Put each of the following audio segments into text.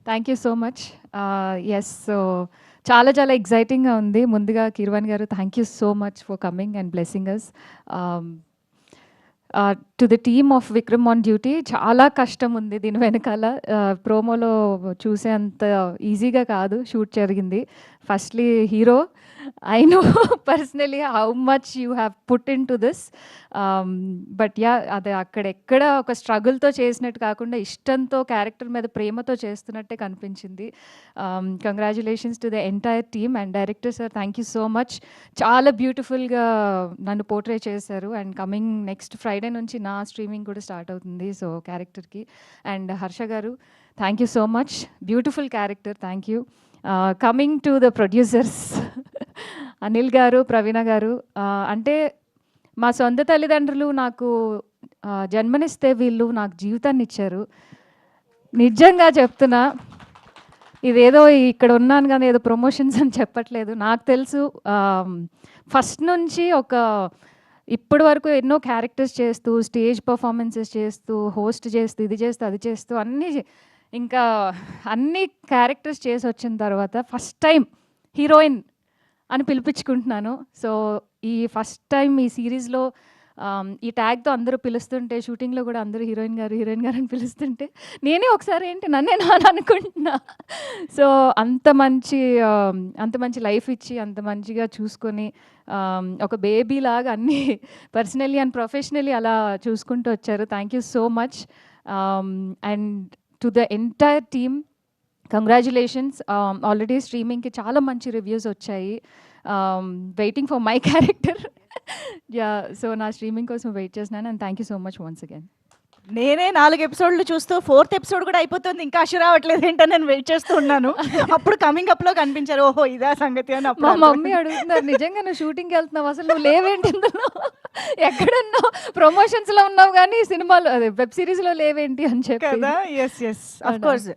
Thank you so much. Yes. So చాలా చాలా ఎక్సైటింగ్‌గా ఉంది. ముందుగా కీరవాణి గారు thank you so much for coming and blessing us. To the team of Vikram on duty చాలా కష్టం ఉంది దీని వెనకాల. ప్రోమోలో చూసేంత ఈజీగా కాదు షూట్ జరిగింది. Firstly hero, I know personally how much you have put into this. But yeah! అది అక్కడెక్కడ ఒక స్ట్రగుల్‌తో చేసినట్టు కాకుండా ఇష్టంతో, క్యారెక్టర్ మీద ప్రేమతో చేస్తున్నట్టే కనిపించింది. Congratulations to the entire team and director sir, thank you so much. చాలా బ్యూటిఫుల్‌గా నన్ను పోర్ట్రే చేశారు. అండ్ కమింగ్ నెక్స్ట్ ఫ్రైడే నుంచి నా స్ట్రీమింగ్ కూడా స్టార్ట్ అవుతుంది సో క్యారెక్టర్కి. అండ్ హర్ష గారు thank you so much, beautiful character, thank you. Coming to the producers Anil గారు, ప్రవీణ గారు, అంటే మా సొంత తల్లిదండ్రులు నాకు జన్మనిస్తే వీళ్ళు నాకు జీవితాన్ని ఇచ్చారు. నిజంగా చెప్తున్నా, ఇదేదో ఇక్కడ ఉన్నాను కానీ ఏదో ప్రమోషన్స్ అని చెప్పట్లేదు. నాకు తెలుసు ఫస్ట్ నుంచి ఇప్పటి వరకు ఎన్నో క్యారెక్టర్స్ చేస్తూ, స్టేజ్ పర్ఫార్మెన్సెస్ చేస్తూ, హోస్ట్ చేస్తూ, ఇది చేస్తూ, అది చేస్తూ, ఇంకా అన్ని క్యారెక్టర్స్ చేసి వచ్చిన తర్వాత ఫస్ట్ టైం హీరోయిన్ అని పిలిపించుకుంటున్నాను. సో ఈ ఫస్ట్ టైం ఈ సిరీస్లో ఈ ట్యాగ్తో అందరూ పిలుస్తుంటే, షూటింగ్లో కూడా అందరూ హీరోయిన్ గారు, హీరోయిన్ గారు అని పిలుస్తుంటే నేనే ఒకసారి ఏంటి నన్నే నాని అనుకుంటున్నా. సో అంత మంచి లైఫ్ ఇచ్చి, అంత మంచిగా చూసుకొని, ఒక బేబీ లాగా అన్నీ పర్సనలీ అండ్ ప్రొఫెషనలీ అలా చూసుకుంటూ వచ్చారు. Thank you so much. And to the entire team congratulations. Already స్ట్రీమింగ్కి చాలా మంచి రివ్యూస్ వచ్చాయి. Waiting for my character. Yeah, so నా స్ట్రీమింగ్ కోసం వెయిట్ చేస్తున్నాను. And thank you so much once again. నేనే 4 ఎపిసోడ్లు చూస్తూ 4th ఎపిసోడ్ కూడా అయిపోతుంది, ఇంకా అషు రావట్లేదు ఏంటని నేను వెయిట్ చేస్తూ ఉన్నాను. అప్పుడు కమింగ్ అప్లో కనిపించారు, ఓహో ఇదా సంగతి అని. మా మమ్మీ అడుగుతున్నారు, నిజంగా నువ్వు షూటింగ్కి వెళ్తున్నావు, అసలు నువ్వు లేవేంటి ఇందులో, ఎక్కడున్నావు, ప్రమోషన్స్లో ఉన్నావు కానీ సినిమాలో అదే వెబ్ సిరీస్లో లేవేంటి అని చెప్పి కదా. ఎస్ ఎస్ ఆఫ్ కోర్స్,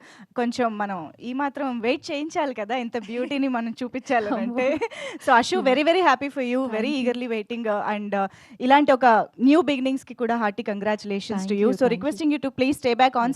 కొంచెం మనం ఈ మాత్రం వెయిట్ చేయించాలి కదా, ఇంత బ్యూటీని మనం చూపించాలి అంటే. So Ashu, very very happy for you, very eagerly waiting. And ఇలాంటి ఒక న్యూ బిగినింగ్స్కి కూడా hearty congratulations to you. So requesting you to please stay back on